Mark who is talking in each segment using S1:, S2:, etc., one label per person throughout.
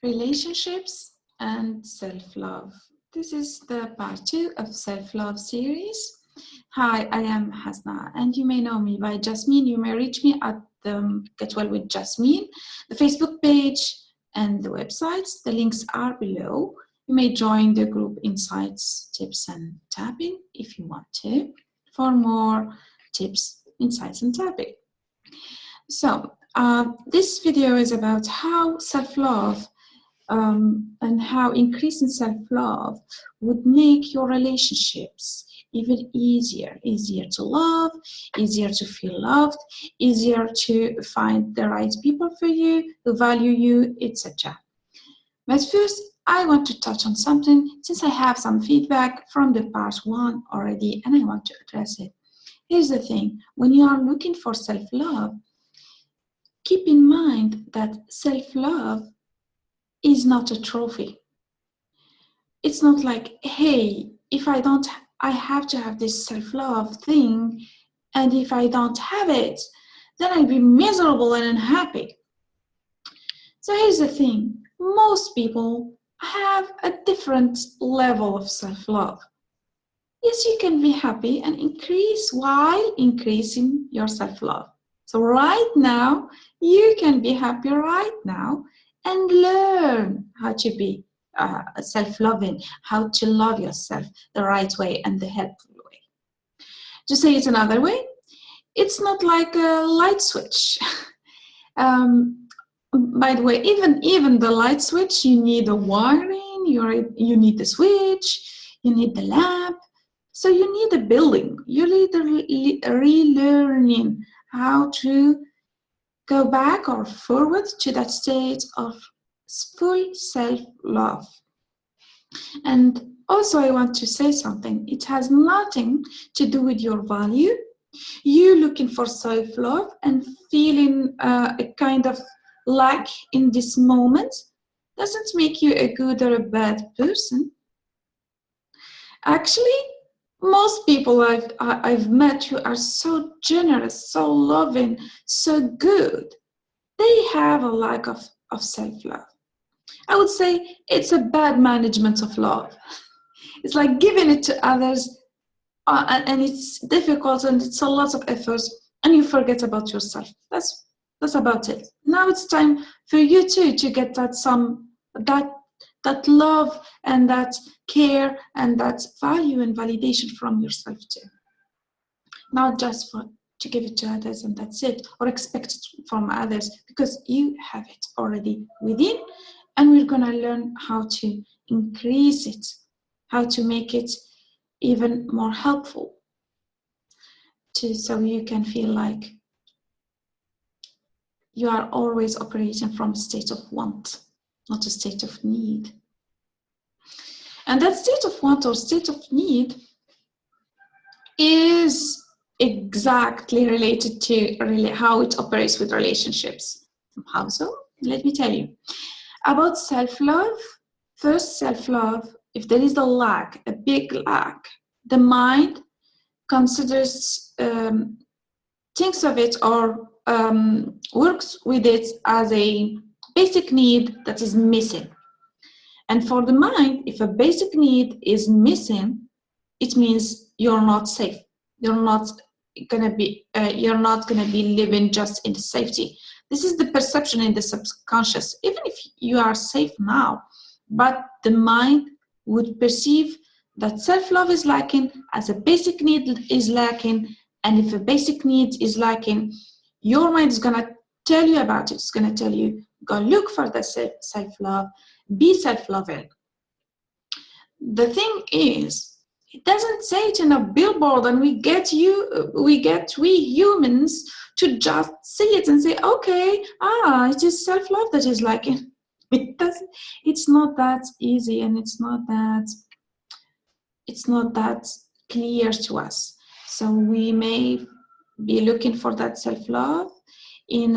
S1: Relationships and self-love. This is the part 2 of self-love series. Hi, I am Hasna, and you may know me by Jasmine. You may reach me at Get Well with Jasmine, the Facebook page and the websites. The links are below. You may join the group Insights, Tips and Tapping if you want to, for more tips, insights and tapping. So this video is about how self-love and how increasing self-love would make your relationships even easier to love, easier to feel loved, easier to find the right people for you, who value you, etc. But first, I want to touch on something since I have some feedback from the part 1 already and I want to address it. Here's the thing, when you are looking for self-love, keep in mind that self-love is not a trophy. It's not like, hey, if I don't, I have to have this self-love thing, and if I don't have it, then I'll be miserable and unhappy. So here's the thing, most people have a different level of self-love. Yes, you can be happy and increase while increasing your self-love. So right now, you can be happy right now and learn how to be self-loving, how to love yourself the right way and the helpful way. To say it another way, it's not like a light switch. By the way, even the light switch, you need a wiring, you need the switch, you need the lamp. So you need a building. You need relearning how to go back or forward to that state of full self-love. And also I want to say something. It has nothing to do with your value. You looking for self-love and feeling a kind of lack in this moment doesn't make you a good or a bad person. Actually, most people I've met who are so generous, so loving, so good, they have a lack of self-love. I would say it's a bad management of love. It's like giving it to others and it's difficult and it's a lot of effort and you forget about yourself. That's about it. Now it's time for you too to get that love and that care and that value and validation from yourself too. Not just to give it to others and that's it, or expect it from others, because you have it already within, and we're gonna learn how to increase it, how to make it even more helpful, so you can feel like you are always operating from a state of want, not a state of need. And that state of want or state of need is exactly related to how it operates with relationships. How so? Let me tell you. About self-love, first self-love, if there is a lack, a big lack, the mind considers, thinks of it or works with it as a basic need that is missing. And for the mind, if a basic need is missing, it means you're not safe. You're not gonna be living just in safety. This is the perception in the subconscious. Even if you are safe now, but the mind would perceive that self-love is lacking, as a basic need is lacking, and if a basic need is lacking, your mind is gonna tell you about it. It's gonna tell you, go look for the self-love, be self-loving. The thing is, it doesn't say it in a billboard, and we humans to just see it and say, okay, it is self-love that is lacking. It's not that easy, and it's not that clear to us. So we may be looking for that self-love in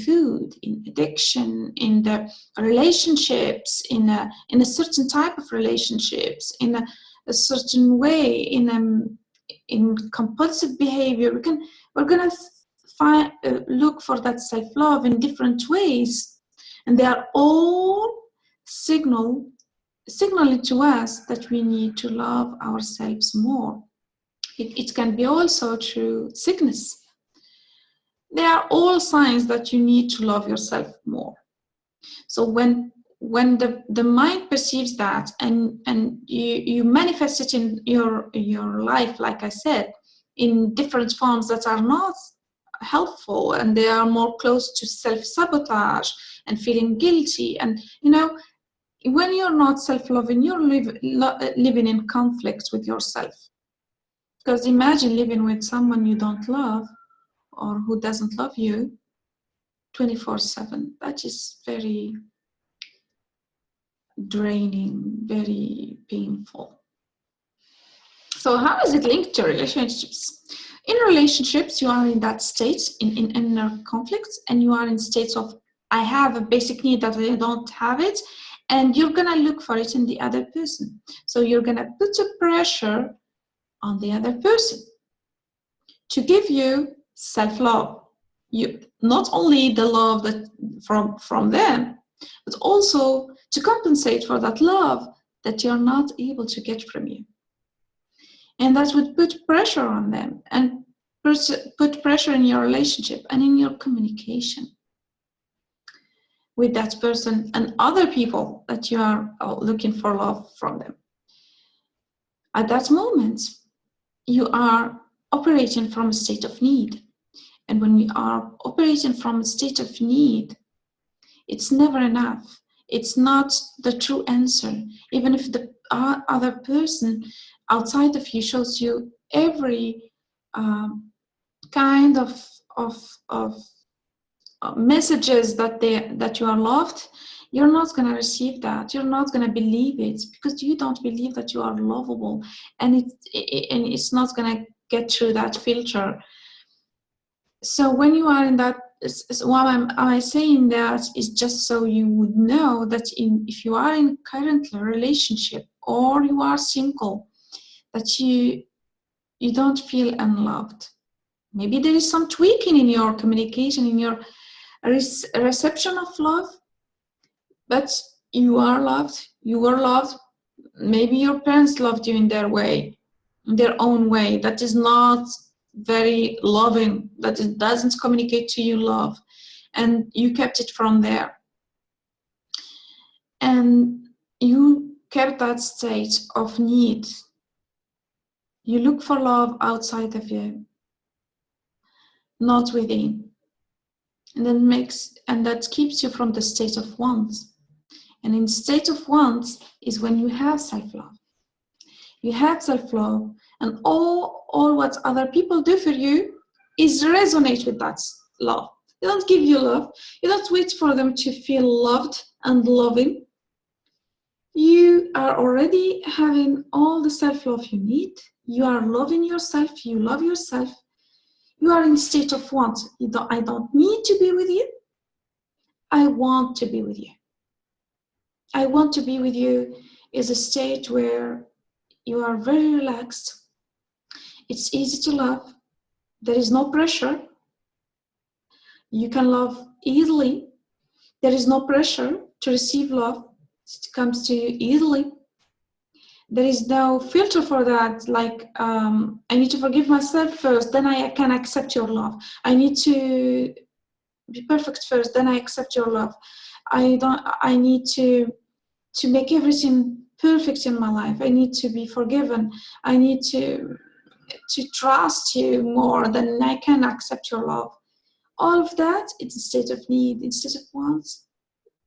S1: food, in addiction, in the relationships, in a certain type of relationships, in a certain way, in compulsive behavior. We're gonna look for that self-love in different ways, and they are all signaling to us that we need to love ourselves more. It can be also through sickness. They are all signs that you need to love yourself more. So when the mind perceives that and you manifest it in your life, like I said, in different forms that are not helpful, and they are more close to self-sabotage and feeling guilty. And when you're not self-loving, you're living in conflict with yourself. Because imagine living with someone you don't love or who doesn't love you 24/7. That is very draining, very painful. So how is it linked to relationships? In relationships, you are in that state, in inner conflicts, and you are in states of, I have a basic need that I don't have it, and you're going to look for it in the other person. So you're going to put a pressure on the other person to give you self-love. You not only the love that from them, but also to compensate for that love that you're not able to get from you. And that would put pressure on them and put pressure in your relationship and in your communication with that person and other people that you are looking for love from them. At that moment, you are operating from a state of need. And when we are operating from a state of need, it's never enough. It's not the true answer. Even if the other person outside of you shows you every kind of messages that you are loved, you're not going to receive that. You're not going to believe it because you don't believe that you are lovable, and it's not going to get through that filter. So when you are in that, why am I saying that is just so you would know that if you are in currently a relationship or you are single, that you don't feel unloved. Maybe there is some tweaking in your communication, in your reception of love, but you are loved, you were loved. Maybe your parents loved you in their way, in their own way. That is not very loving, that it doesn't communicate to you love, and you kept it from there. And you kept that state of need. You look for love outside of you, not within. And that keeps you from the state of want. And in state of want is when you have self-love. You have self-love, and all what other people do for you is resonate with that love. They don't give you love. You don't wait for them to feel loved and loving. You are already having all the self-love you need. You are loving yourself. You love yourself. You are in state of want. I don't need to be with you. I want to be with you. I want to be with you is a state where you are very relaxed. It's easy to love. There is no pressure. You can love easily. There is no pressure to receive love. It comes to you easily. There is no filter for that, like I need to forgive myself first, then I can accept your love. I need to be perfect first, then I accept your love. I need to make everything perfect in my life. I need to be forgiven. I need to trust you more, than I can accept your love. All of that, it's a state of need, it's a state of want.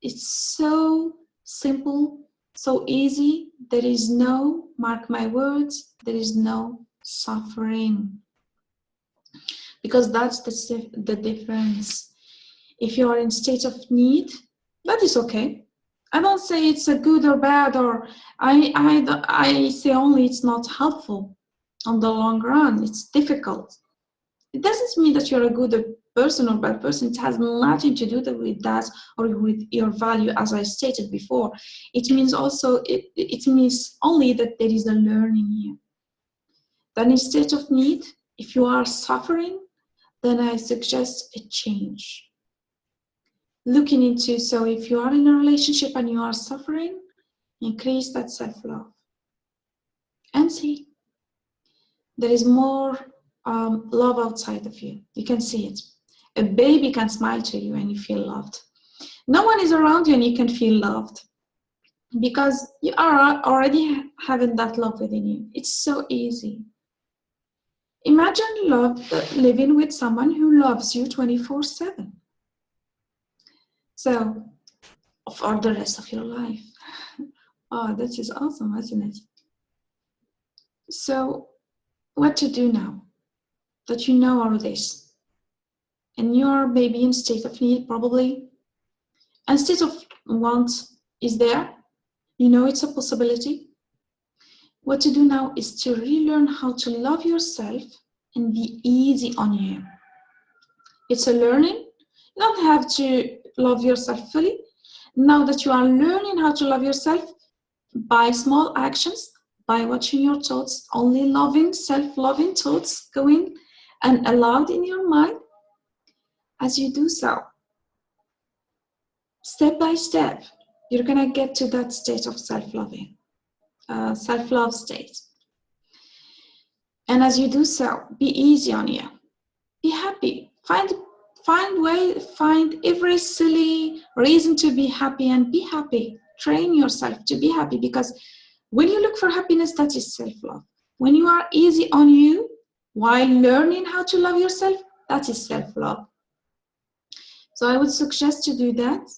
S1: It's so simple, so easy. There is no, mark my words, there is no suffering. Because that's the difference. If you are in state of need, that is okay. I don't say it's a good or bad, or I say only it's not helpful on the long run. It's difficult. It doesn't mean that you're a good person or bad person. It has nothing to do with that or with your value, as I stated before. It means also, it means only that there is a learning here. Then in state of need, if you are suffering, then I suggest a change. looking into, so if you are in a relationship and you are suffering, increase that self-love and see there is more love outside of you. You can see it. A baby can smile to you and you feel loved. No one is around you and you can feel loved because you are already having that love within you. It's so easy. Imagine living with someone who loves you 24/7. So, for the rest of your life. Oh, that is awesome, isn't it? So, what to do now that you know all this? And you're maybe in state of need, probably. And state of want is there. You know it's a possibility. What to do now is to relearn how to love yourself and be easy on you. It's a learning. You don't have to love yourself fully. Now that you are learning how to love yourself by small actions, by watching your thoughts, only loving, self-loving thoughts going and allowed in your mind, as you do so, step by step, you're gonna get to that state of self-loving, self-love state. And as you do so, be easy on you. Be happy. Find every silly reason to be happy and be happy. Train yourself to be happy, because when you look for happiness, that is self-love. When you are easy on you while learning how to love yourself, that is self-love. So I would suggest to do that.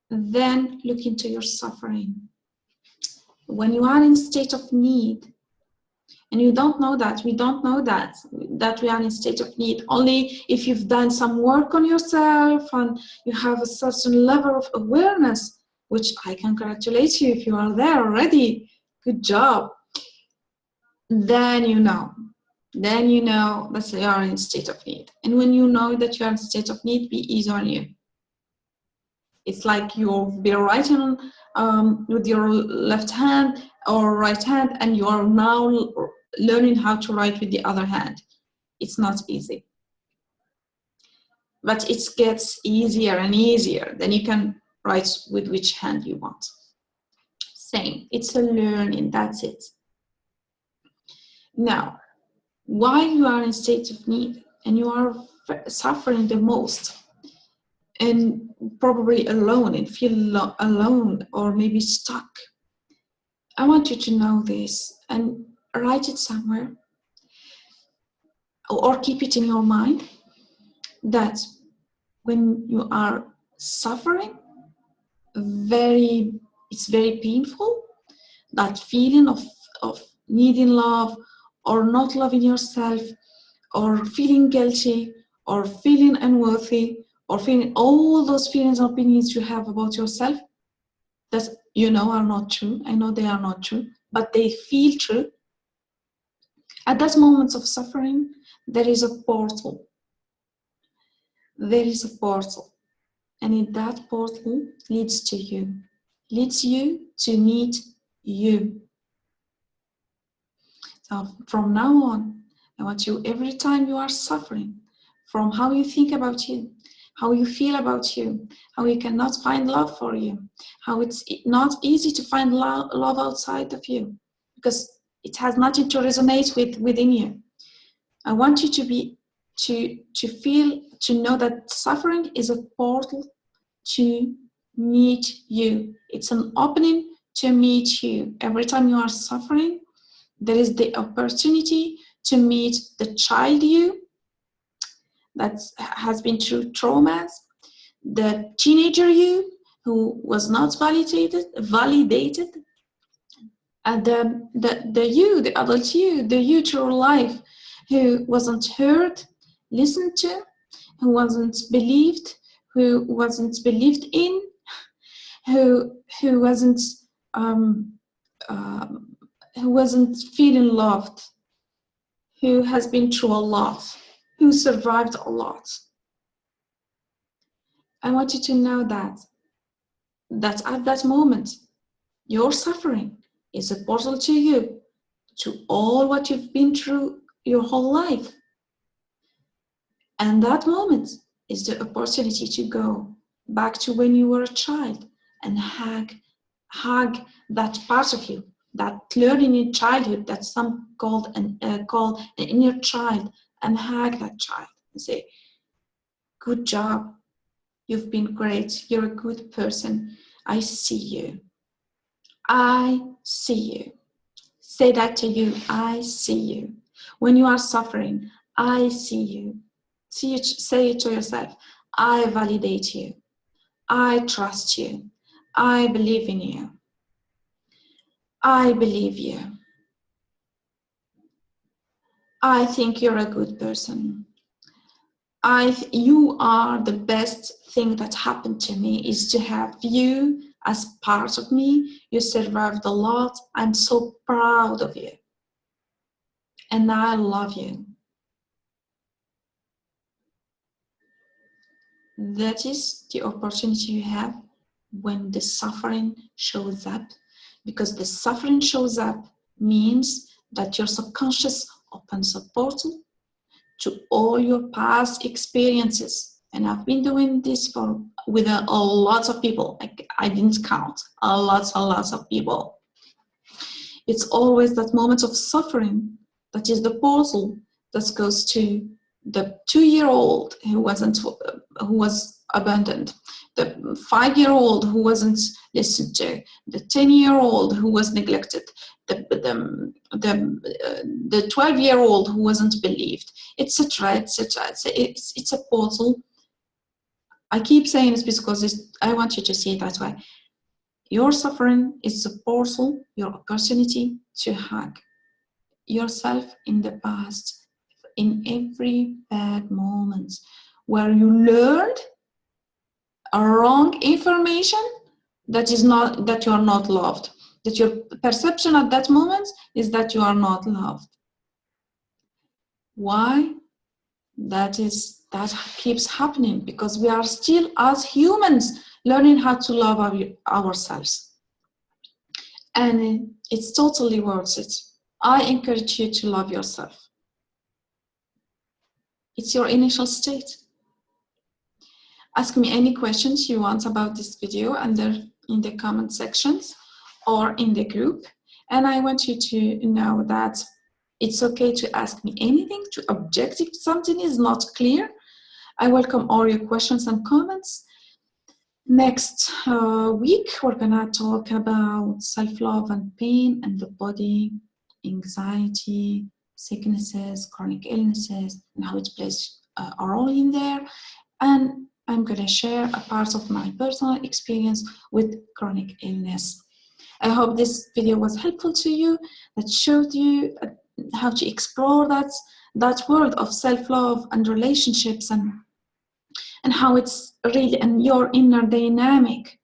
S1: Then look into your suffering. When you are in state of need, and you don't know that, we don't know that we are in state of need. Only if you've done some work on yourself and you have a certain level of awareness, which I congratulate you if you are there already. Good job. Then you know that you are in state of need. And when you know that you are in state of need, be easy on you. It's like you'll be writing with your left hand or right hand, and you are now learning how to write with the other hand. It's not easy. But it gets easier and easier. Then you can write with which hand you want. Same. It's a learning. That's it. Now, while you are in state of need and you are suffering the most, and probably alone and feel alone or maybe stuck, I want you to know this and write it somewhere or keep it in your mind, that when you are suffering, it's very painful, that feeling of needing love or not loving yourself or feeling guilty or feeling unworthy or feeling all those feelings and opinions you have about yourself that you know are not true. I know they are not true, but they feel true. At those moments of suffering, there is a portal. There is a portal. And in that portal leads to you. Leads you to meet you. So from now on, I want you, every time you are suffering, from how you think about you, how you feel about you, how you cannot find love for you, how it's not easy to find love outside of you, because it has nothing to resonate within you. I want you to know that suffering is a portal to meet you. It's an opening to meet you. Every time you are suffering, there is the opportunity to meet the child you that has been through traumas, the teenager you who was not validated, and the adult you, the you through life who wasn't heard, listened to, who wasn't believed in, who wasn't feeling loved, who has been through a lot, who survived a lot. I want you to know that at that moment, your suffering is a portal to you, to all what you've been through your whole life. And that moment is the opportunity to go back to when you were a child and hug that part of you that learned in your childhood that some call an inner child, and hug that child and say, good job, you've been great, you're a good person, I see you, I see you. Say that to you, I see you. When you are suffering, I see you. Say it to yourself, I validate you, I trust you, I believe in you, I believe you, I think you're a good person. You are the best thing that happened to me is to have you as part of me. You survived a lot. I'm so proud of you. And I love you. That is the opportunity you have when the suffering shows up, because the suffering shows up means that your subconscious opens a portal to all your past experiences. And I've been doing this with a lot of people. I didn't count, a lot of people. It's always that moment of suffering that is the portal that goes to the 2-year-old who was abandoned, the 5-year-old who wasn't listened to, the 10-year-old who was neglected, the 12-year-old who wasn't believed, etc., etc. It's a portal. I keep saying this because I want you to see it that way. Your suffering is a portal, your opportunity to hug yourself in the past, in every bad moment where you learned a wrong information that you are not loved, that your perception at that moment is that you are not loved. Why? That keeps happening because we are still, as humans, learning how to love ourselves. And it's totally worth it. I encourage you to love yourself. It's your initial state. Ask me any questions you want about this video in the comment sections or in the group. And I want you to know that it's okay to ask me anything, to object if something is not clear. I welcome all your questions and comments. Next week, we're gonna talk about self-love and pain and the body, anxiety, sicknesses, chronic illnesses, and how it plays a role in there. And I'm gonna share a part of my personal experience with chronic illness. I hope this video was helpful to you, that showed you how to explore that world of self-love and relationships and how it's really in your inner dynamic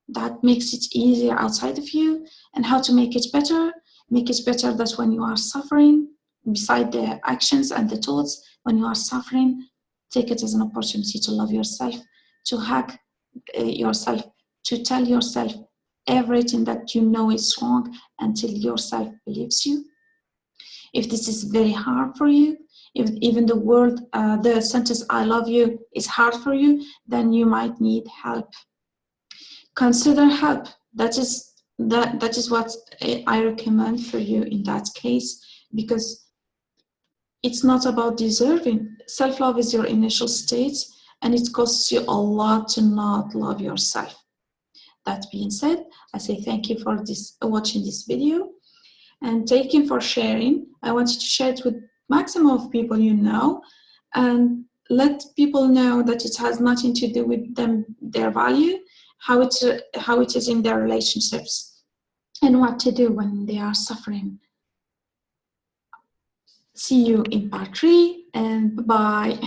S1: that makes it easier outside of you, and how to make it better that when you are suffering, beside the actions and the thoughts, when you are suffering, take it as an opportunity to love yourself, to hug yourself, to tell yourself everything that you know is wrong until yourself believes you. If this is very hard for you, if even the sentence I love you is hard for you, then you might need help. Consider help. That is what I recommend for you in that case, because it's not about deserving. Self-love is your initial state, and it costs you a lot to not love yourself. That being said, I say thank you for watching this video, and thank you for sharing. I want you to share it with maximum of people you know, and let people know that it has nothing to do with their value, how it is in their relationships, and what to do when they are suffering. See you in part 3, and bye-bye.